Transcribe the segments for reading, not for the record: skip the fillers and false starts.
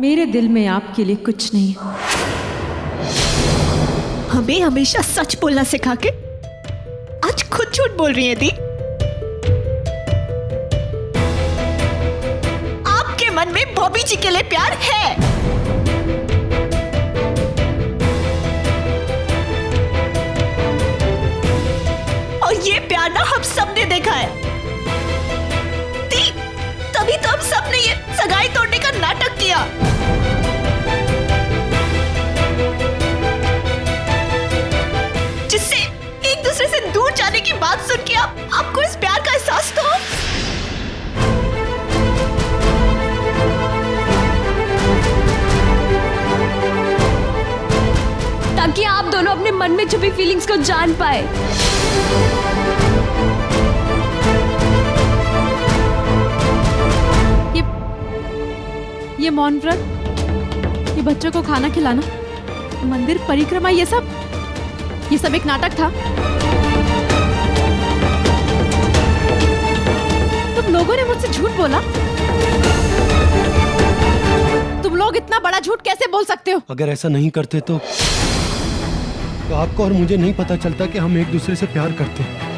मेरे दिल में आपके लिए कुछ नहीं है। हमें हमेशा सच बोलना सिखा के आज खुद झूठ बोल रही है दी। आपके मन में बॉबी जी के लिए प्यार है। और ये प्यार ना हम सबने देखा है दी, तभी तो हम सबने ये सगाई तोड़ने का नाटक किया। जिससे एक दूसरे से दूर जाने की बात सुन के आपको इस प्यार का एहसास तो हो। ताकि आप दोनों अपने मन में छुपी फीलिंग्स को जान पाए। ये मौन व्रत, ये बच्चों को खाना खिलाना, मंदिर परिक्रमा, ये सब एक नाटक था। तुम लोगों ने मुझसे झूठ बोला। तुम लोग इतना बड़ा झूठ कैसे बोल सकते हो? अगर ऐसा नहीं करते तो आपको और मुझे नहीं पता चलता कि हम एक दूसरे से प्यार करते हैं।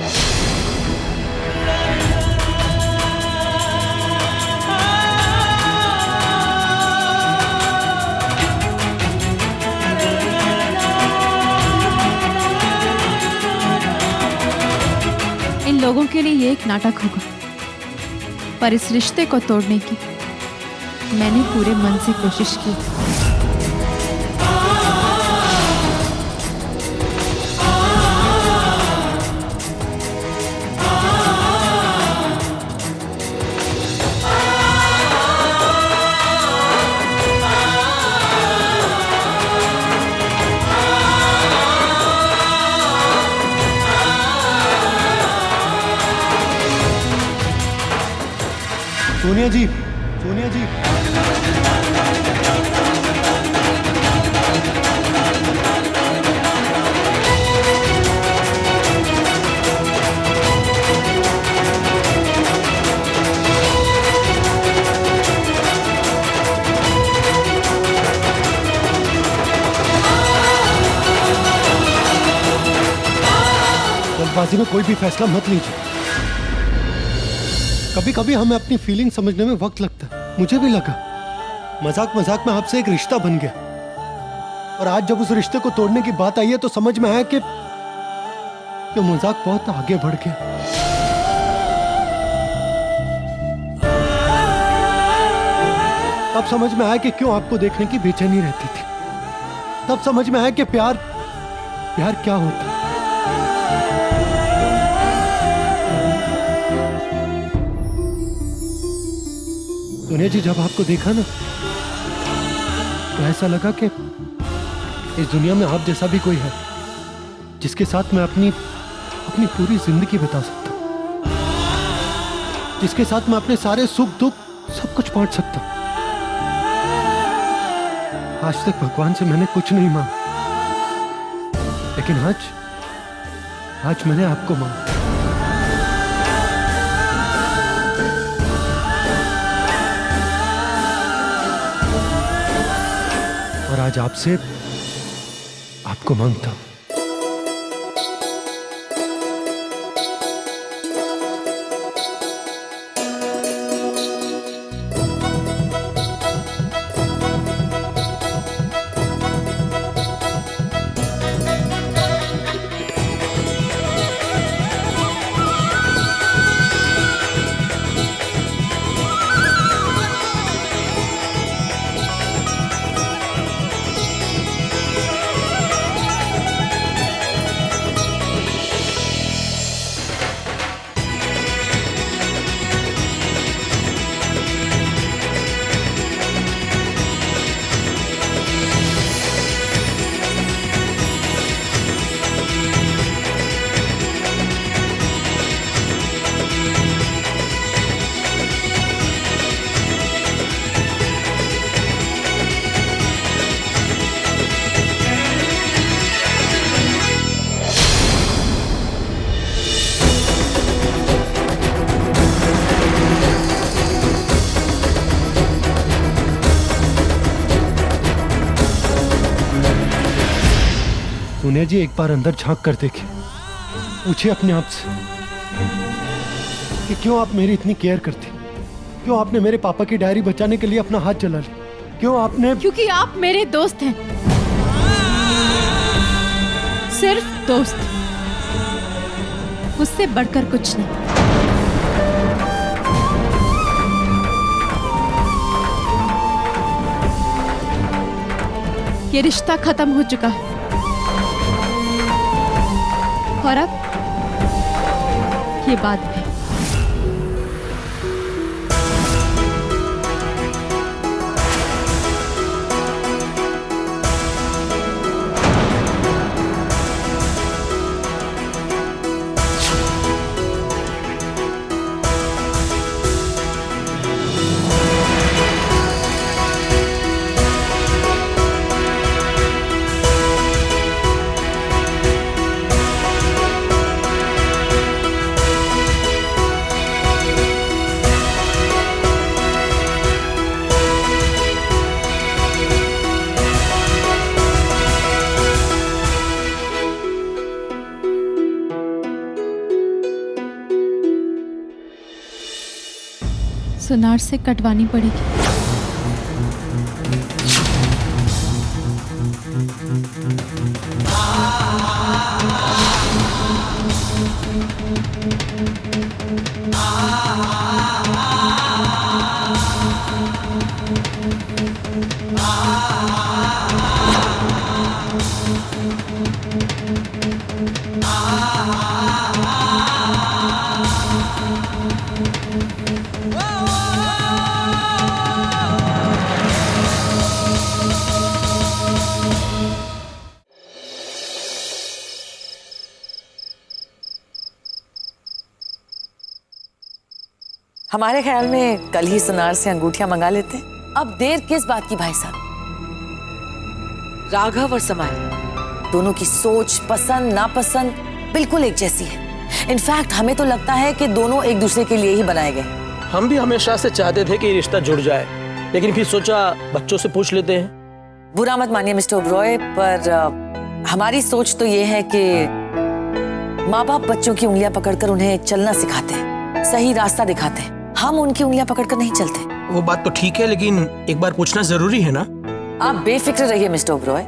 इन लोगों के लिए ये एक नाटक होगा, पर इस रिश्ते को तोड़ने की मैंने पूरे मन से कोशिश की। सोनिया जी, सोनिया जी, जल्दबाजी में कोई भी फैसला मत लीजिए। कभी कभी हमें अपनी फीलिंग समझने में वक्त लगता है। मुझे भी लगा मजाक मजाक में आपसे एक रिश्ता बन गया, और आज जब उस रिश्ते को तोड़ने की बात आई है तो समझ में आया कि मजाक बहुत आगे बढ़ गया। तब समझ में आया कि क्यों आपको देखने की बेचैनी रहती थी। तब समझ में आया कि प्यार क्या होता है। सोनिया जी, जब आपको देखा ना तो ऐसा लगा कि इस दुनिया में आप जैसा भी कोई है जिसके साथ मैं अपनी पूरी जिंदगी बिता सकता हूं, जिसके साथ मैं अपने सारे सुख दुख सब कुछ बांट सकता हूं। आज तक भगवान से मैंने कुछ नहीं मांगा, लेकिन आज मैंने आपको मांगा। और आज आपको मांगता हूं। सोनिया जी, एक बार अंदर झांक कर देखिए, पूछिए अपने आप से कि क्यों आप मेरी इतनी केयर करती, क्यों आपने मेरे पापा की डायरी बचाने के लिए अपना हाथ जला लिया, क्यों आपने। क्योंकि आप मेरे दोस्त हैं, सिर्फ दोस्त, उससे बढ़कर कुछ नहीं। ये रिश्ता खत्म हो चुका है और अब ये बात भी। सुनार से कटवानी पड़ेगी। हमारे ख्याल में कल ही सुनार से अंगूठियां मंगा लेते हैं। अब देर किस बात की भाई साहब? राघव और समाई दोनों की सोच, पसंद नापसंद बिल्कुल एक जैसी है। इनफैक्ट हमें तो लगता है कि दोनों एक दूसरे के लिए ही बनाए गए। हम भी हमेशा से चाहते थे कि ये रिश्ता जुड़ जाए, लेकिन फिर सोचा बच्चों से पूछ लेते हैं। बुरा मत मानिए मिस्टर ओबरॉय, पर हमारी सोच तो ये है कि माँ बाप बच्चों की उंगलियां पकड़कर उन्हें चलना सिखाते हैं, सही रास्ता दिखाते हैं। हम उनकी उंगलियां पकड़कर नहीं चलते। वो बात तो ठीक है, लेकिन एक बार पूछना जरूरी है ना। आप बेफिक्र रहिए मिस्टर ओबरॉय,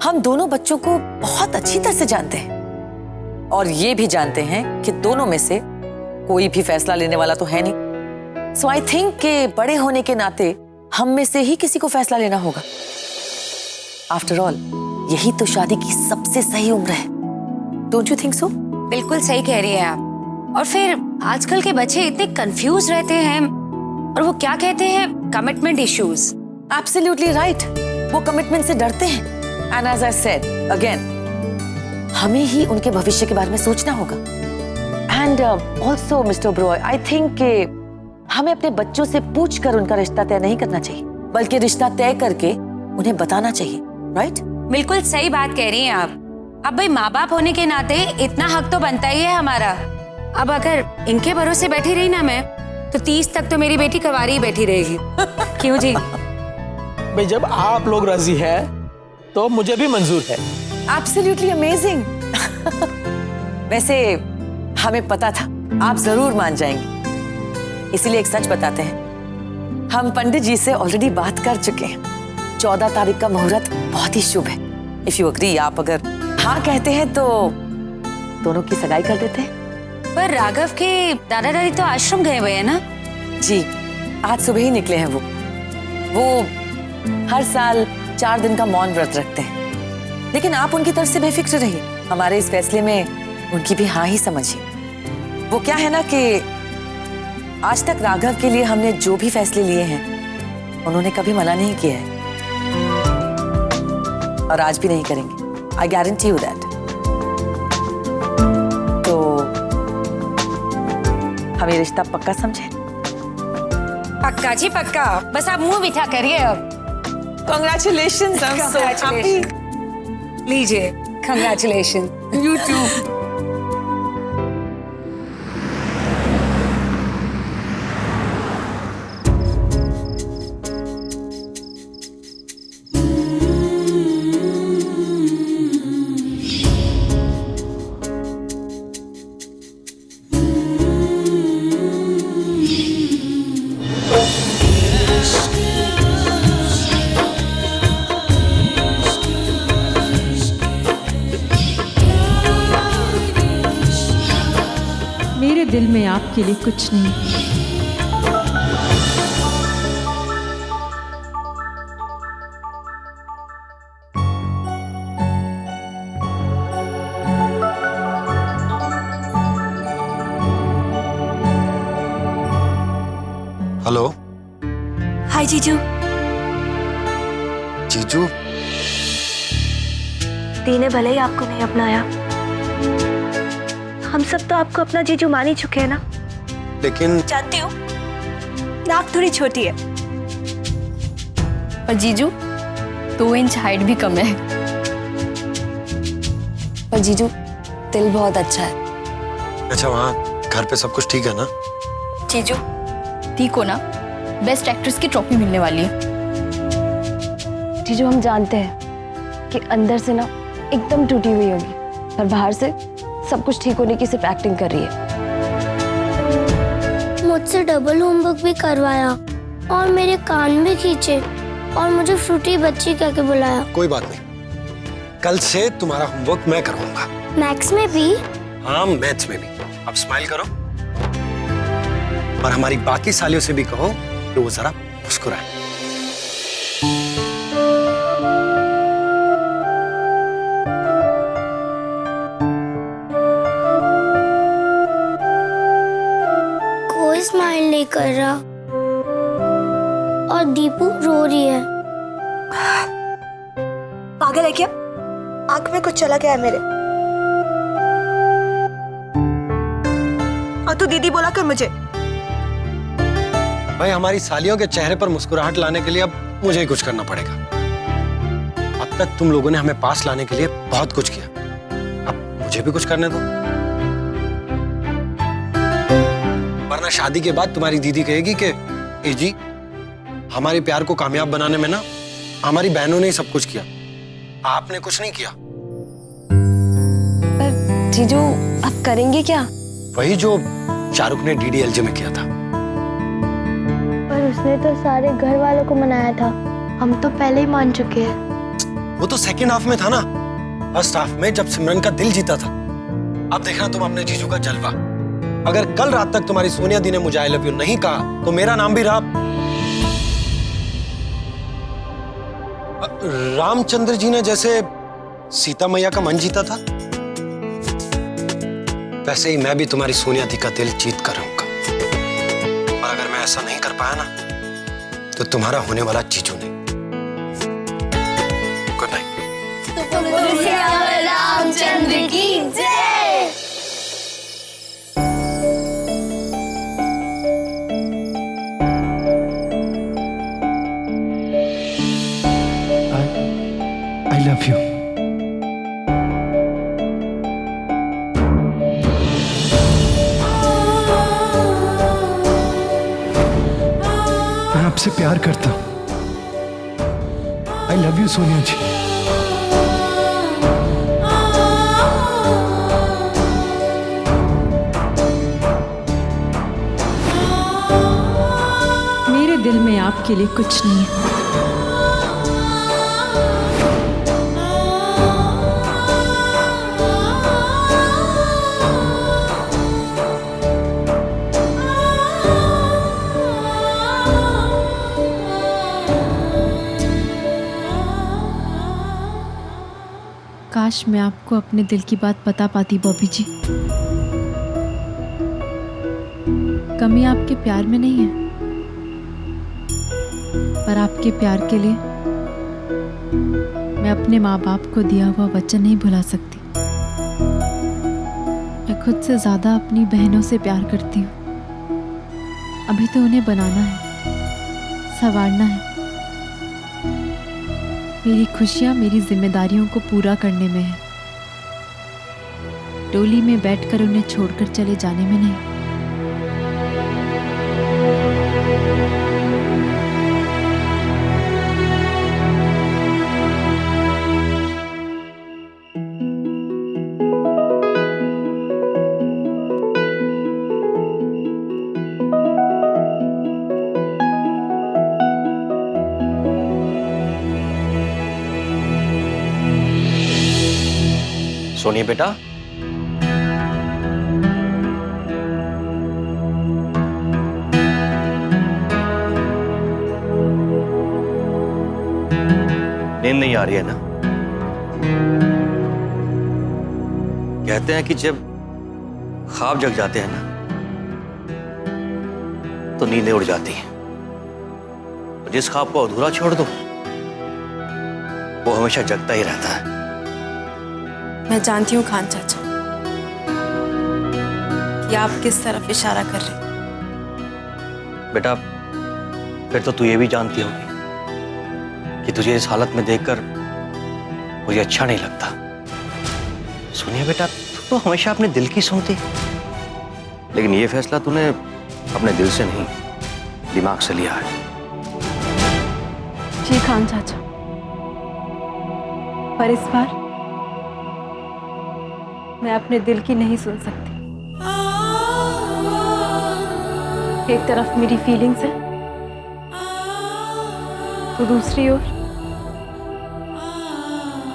हम दोनों बच्चों को बहुत अच्छी तरह से जानते हैं और ये भी जानते हैं कि दोनों में से कोई भी फैसला लेने वाला तो है नहीं। सो आई थिंक कि बड़े होने के नाते हम में से ही किसी को फैसला लेना होगा। आफ्टर ऑल यही तो शादी की सबसे सही उम्र है। Don't you think so? बिल्कुल सही कह रही है आप। और फिर आजकल के बच्चे इतने कंफ्यूज रहते हैं और वो क्या कहते हैं, कमिटमेंट इश्यूज। एब्सोल्युटली राइट, वो कमिटमेंट से डरते हैं। And as I said again, हमें ही उनके भविष्य के बारे में सोचना होगा। And also mister Oberoi, I think कि हमें अपने बच्चों से पूछकर उनका रिश्ता तय नहीं करना चाहिए, बल्कि रिश्ता तय करके उन्हें बताना चाहिए। राइट? बिल्कुल सही बात कह रही हैं आप। अब भाई माँ बाप होने के नाते इतना हक तो बनता ही है हमारा। अब अगर इनके भरोसे बैठी रही ना मैं, तो 30 तक तो मेरी बेटी कवारी ही बैठी रहेगी। क्यों जी? भाई जब आप लोग राजी हैं, तो मुझे भी मंजूर है। Absolutely amazing. वैसे हमें पता था आप जरूर मान जाएंगे, इसीलिए एक सच बताते हैं। हम पंडित जी से ऑलरेडी बात कर चुके हैं। 14 तारीख का मुहूर्त बहुत ही शुभ है। इफ यू अग्री, आप अगर हाँ कहते हैं तो दोनों की सगाई कर देते हैं। पर राघव के दादा दादी तो आश्रम गए हुए हैं ना? जी, आज सुबह ही निकले हैं। वो हर साल 4 दिन का मौन व्रत रखते हैं, लेकिन आप उनकी तरफ से बेफिक्र रहिए। हमारे इस फैसले में उनकी भी हाँ ही समझिए। वो क्या है ना कि आज तक राघव के लिए हमने जो भी फैसले लिए हैं, उन्होंने कभी मना नहीं किया है और आज भी नहीं करेंगे। I guarantee you that. तो हम ये रिश्ता पक्का समझे? पक्का जी पक्का। बस आप मुंह मीठा करिए अब। Congratulations, I'm so happy. लीजिए, congratulations. You too. आपके लिए कुछ नहीं। हेलो। हाय जीजू। जीजू? दी ने भले ही आपको नहीं अपनाया, हम सब तो आपको अपना जीजू मान ही चुके हैं ना। लेकिन जानती हूँ नाक थोड़ी छोटी है, पर जीजू 2 इंच हाइट भी कम है। पर जीजू दिल बहुत अच्छा है। अच्छा, वहाँ घर पे सब कुछ ठीक है ना? जीजू दी को ना बेस्ट एक्ट्रेस की ट्रॉफी मिलने वाली है। जीजू हम जानते हैं कि अंदर से ना एकदम टूटी हुई होगी, पर बाहर से सब कुछ ठीक होने की सिर्फ एक्टिंग कर रही है। मुझसे डबल होमवर्क भी करवाया और मेरे कान भी खींचे और मुझे फ्रूटी बच्ची कह के बुलाया। कोई बात नहीं, कल से तुम्हारा होमवर्क मैं करवाऊंगा। मैथ्स में भी? हाँ, मैथ्स में भी। अब स्माइल करो और हमारी बाकी सालियों से भी कहो कि वो जरा मुस्कुराए। कोई स्माइल नहीं कर रहा और दीपू रो रही है। पागल है क्या? आंख में कुछ चला गया है मेरे। और तू दीदी बोला कर मुझे। भाई, हमारी सालियों के चेहरे पर मुस्कुराहट लाने के लिए अब मुझे ही कुछ करना पड़ेगा। अब तक तुम लोगों ने हमें पास लाने के लिए बहुत कुछ किया, अब मुझे भी कुछ करने दो, वरना शादी के बाद तुम्हारी दीदी कहेगी कि ए जी, हमारे प्यार को कामयाब बनाने में ना हमारी बहनों ने ही सब कुछ किया, आपने कुछ नहीं किया। पर जीजू आप करेंगे क्या? वही जो शाहरुख ने डीडीएलजे में किया था। पर उसने तो सारे घर वालों को मनाया था, हम तो पहले ही मान चुके हैं। वो तो सेकंड हाफ में था ना, फर्स्ट हाफ में जब सिमरन का दिल जीता था। अब देखना तुम अपने जीजू का जलवा। अगर कल रात तक तुम्हारी सोनिया दी ने मुझे आई लव यू नहीं कहा तो मेरा नाम भी रामचंद्र जी ने जैसे सीता मैया का मन जीता था, वैसे ही मैं भी तुम्हारी सोनिया दी का दिल जीत कर रहूंगा। और अगर मैं ऐसा नहीं कर पाया ना तो तुम्हारा होने वाला जीजू नहीं। Good night. रामचंद्र की जय। I love you. मैं आपसे प्यार करता हूं। I love you सोनिया जी। मेरे दिल में आपके लिए कुछ नहीं है। काश मैं आपको अपने दिल की बात बता पाती बॉबी जी। कमी आपके प्यार में नहीं है, पर आपके प्यार के लिए मैं अपने माँ बाप को दिया हुआ वचन नहीं भुला सकती। मैं खुद से ज्यादा अपनी बहनों से प्यार करती हूँ। अभी तो उन्हें बनाना है, संवारना है। मेरी खुशियाँ मेरी जिम्मेदारियों को पूरा करने में है, डोली में बैठकर उन्हें छोड़कर चले जाने में नहीं। सोनिया बेटा, नींद नहीं आ रही है ना? कहते हैं कि जब ख्वाब जग जाते हैं ना तो नींदें उड़ जाती हैं। और जिस ख्वाब को अधूरा छोड़ दो वो हमेशा जगता ही रहता है। मैं जानती हूँ खान चाचा कि आप किस तरफ इशारा कर रहे हैं। बेटा फिर तो तू ये भी जानती होगी कि तुझे इस हालत में देखकर मुझे अच्छा नहीं लगता। सुनिए बेटा, तू तो हमेशा अपने दिल की सुनती, लेकिन ये फैसला तूने अपने दिल से नहीं दिमाग से लिया है। जी खान चाचा, पर इस बार मैं अपने दिल की नहीं सुन सकती। एक तरफ मेरी फीलिंग्स है तो दूसरी ओर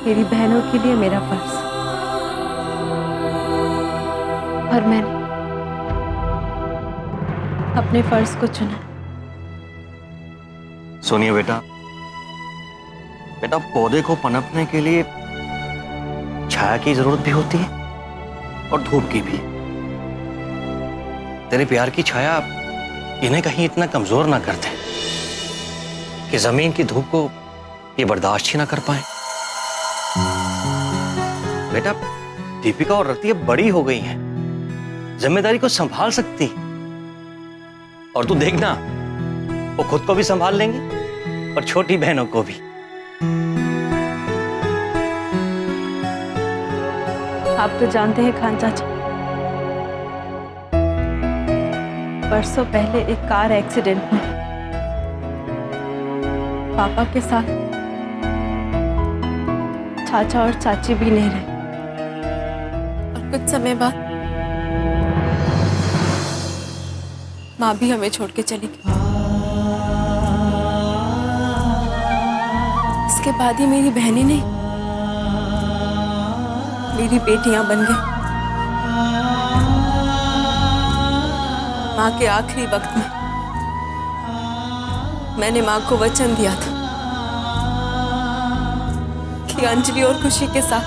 मेरी बहनों के लिए मेरा फर्ज। और मैंने अपने फर्ज को चुना। सुनिए बेटा, पौधे को पनपने के लिए छाया की जरूरत भी होती है और धूप की भी। तेरे प्यार की छाया इन्हें कहीं इतना कमजोर ना कर दे कि जमीन की धूप को ये बर्दाश्त ही ना कर पाए। बेटा, दीपिका और रति अब बड़ी हो गई हैं, जिम्मेदारी को संभाल सकती, और तू देखना वो खुद को भी संभाल लेंगी और छोटी बहनों को भी। आप तो जानते हैं खान चाचा, परसों पहले एक कार एक्सीडेंट में पापा के साथ चाचा और चाची भी नहीं रहे। और कुछ समय बाद माँ भी हमें छोड़ के चली गई। इसके बाद ही मेरी बहनें नहीं, मेरी बेटियां बन गई। माँ के आखिरी वक्त में मैंने माँ को वचन दिया था कि अंजलि और खुशी के साथ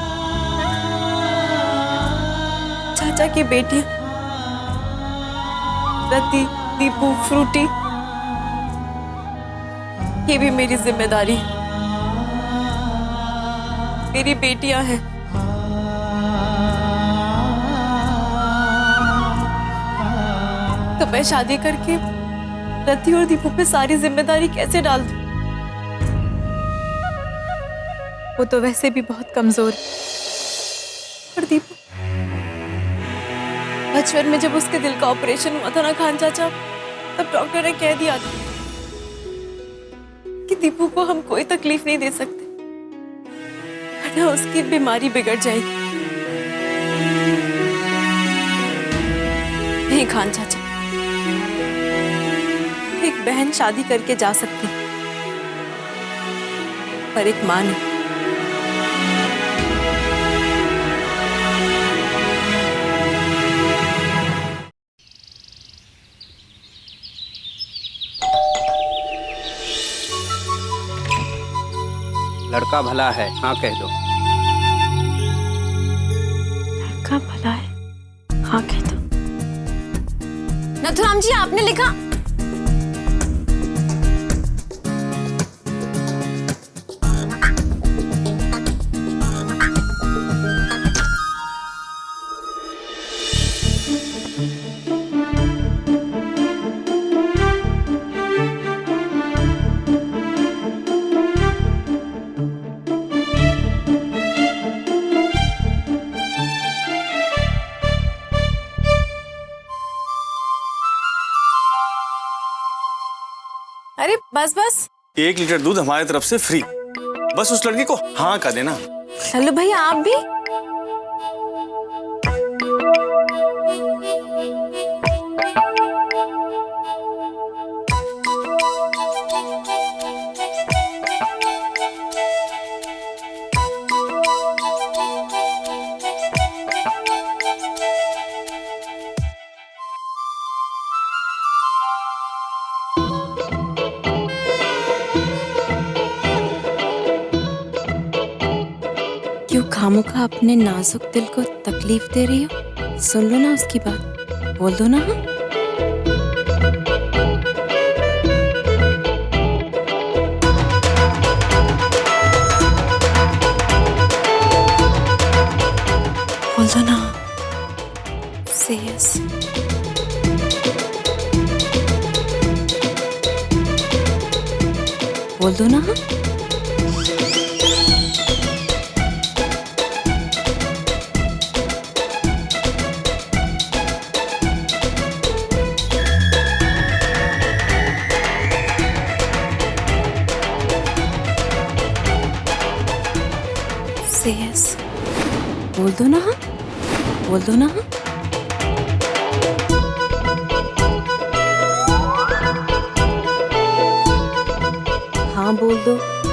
चाचा की बेटियां रति, दीपू, फ्रूटी, ये भी मेरी जिम्मेदारी है। मेरी बेटियां हैं। तो मैं शादी करके रति और दीपू पे सारी जिम्मेदारी कैसे डाल दूं? वो तो वैसे भी बहुत कमजोर है। और दीपू, बचपन में जब उसके दिल का ऑपरेशन हुआ था ना खान चाचा, तब डॉक्टर ने कह दिया था कि दीपू को हम कोई तकलीफ नहीं दे सकते, वरना उसकी बीमारी बिगड़ जाएगी। नहीं खान चाचा, एक बहन शादी करके जा सकती, पर एक मां नहीं। लड़का भला है, हाँ कह दो। लड़का भला है, हाँ कह दो। नथुराम जी, आपने लिखा। अरे बस बस, 1 लीटर दूध हमारी तरफ से फ्री। बस उस लड़की को हाँ कर देना। चलो भैया, आप भी। खामोखा अपने नाजुक दिल को तकलीफ दे रही हो? सुन लो ना उसकी बात, बोल दो ना। हाँ? बोल दो ना। Say yes. बोल दो ना। हाँ? Say yes. बोल दो ना। हाँ? बोल दो ना। हाँ? हाँ बोल दो।